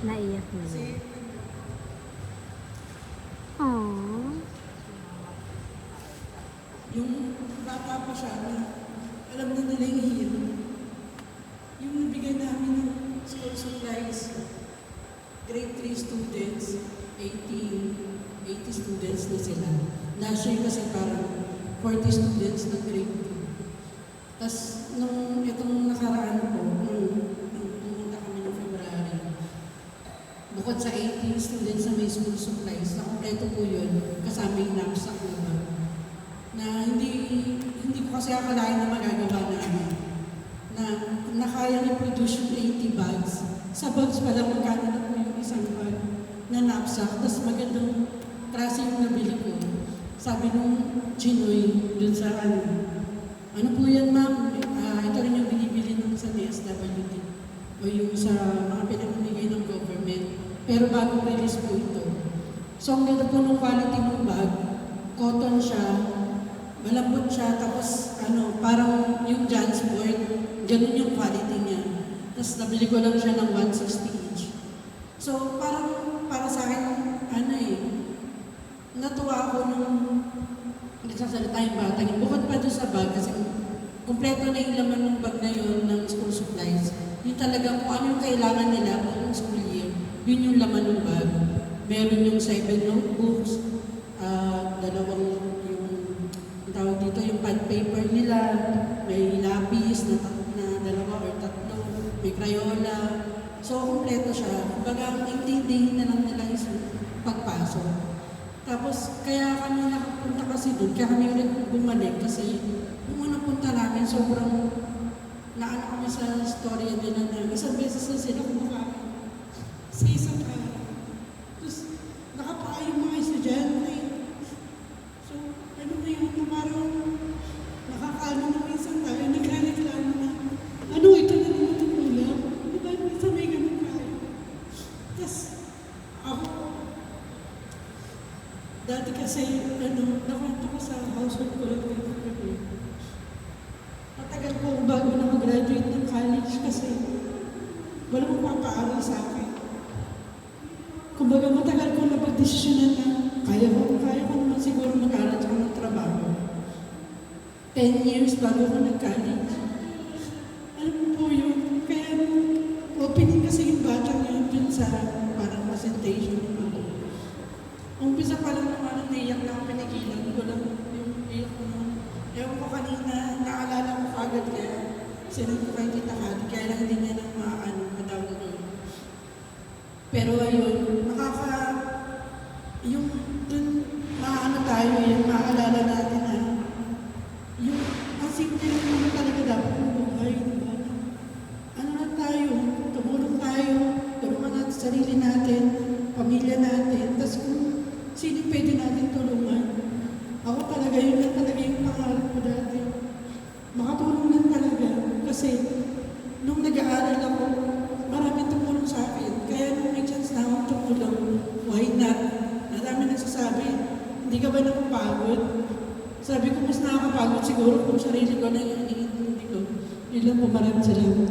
Naiyak na. Kasi, Aww. yung bata pa siya na alam na nila yung hero. Yung nabigay namin ng school supplies, grade 3 students, 80 students na sila. Last year kasi parang 40 students na grade 2. Tapos, nung itong nakaraan po, nung pumunta kami ng February, bukod sa 80 students na may school supplies, nakompleto po yun, kasama yung knapsack na bag. Na hindi ko kasi akalain na magagawa namin. Na kaya i-produce yung 80 bags. Sa bags pa lang magkano na po yung isang bag na knapsack. Tapos magandang klase yung nabili ko. Sabi nung Chinoy dun sa ano po yan ma'am? Ito rin yung binibili nung sa DSWD o yung sa mga pinamimigay ng government. Pero bagong release po ito. So ang ganda po ng quality ng bag, cotton siya, malambot siya, tapos parang yung Jansport, ganun yung quality niya. Tapos nabili ko lang siya ng 160 each. So parang para sa akin, natuwa ako nung nagsasalita yung bata. Bukod pa doon sa bag, kasi kumpleto na yung laman ng bag na yun ng school supplies. Yung talaga kung ano yung kailangan nila buong school year, yun yung laman ng bag. Meron yung 7 notebooks, dalawang yung tawag dito, yung pad paper nila, may lapis na dalawa or tatlo, may Crayola. So, kumpleto siya. Kumbaga, intindihin na lang nila yung pagpasok. Tapos, kaya kami nakapunta kasi doon, kaya kami ulit bumalik kasi nung unang punta namin, sobrang naano kami sa storya nila na isang beses na sila kumakain sa isang araw. Tapos, nakapaa yung mga estudyante. So, ano na yun, na parang nakakaano na minsan tayo, nagreklamo na, ito na naman yung ulam? Di ba, minsan may ganun tayo. Tapos, ako, dati kasi, nakwento ko sa household ko lang kami. Matagal po bago na mag-graduate ng college kasi walang magpapaaral sa akin. Kumbaga matagal ko na pagdesisyonan na kaya ko naman siguro mag-aral sa ng trabaho. 10 years bago ko nag-college. Alam mo po yun, kaya opening kasi yung batang yun dun sa parang presentation. Umpisa pa lang naman, naiyak na ako, pinigilan ko lang yung iyak ko nun. Ewan ko kanina, naalala ko agad kaya sinag ko kay Tita Kati, kaya lang hindi niya nang madawag doon. Pero ayun, yung dun, tayo, yung maaalala natin na, yung ang simple naman talaga dapat ng buhay, diba? Ano na tayo, tumulong tayo, tulungan natin sarili natin, pamilya natin, tapos kung sino pwede natin tulungan. Ako talaga, yun lang talaga yung pangarap ko dati. Makatulong lang talaga. Kasi, nung nag-aaral ako, maraming tumulong sa akin. Kaya nung may chance na akong tumulong, why not? Marami nagsasabi, hindi ka ba nakapagod? Sabi ko, mas nakakapagod siguro kung sarili ko na yung hindi ko. Yun lang po, maraming salamat.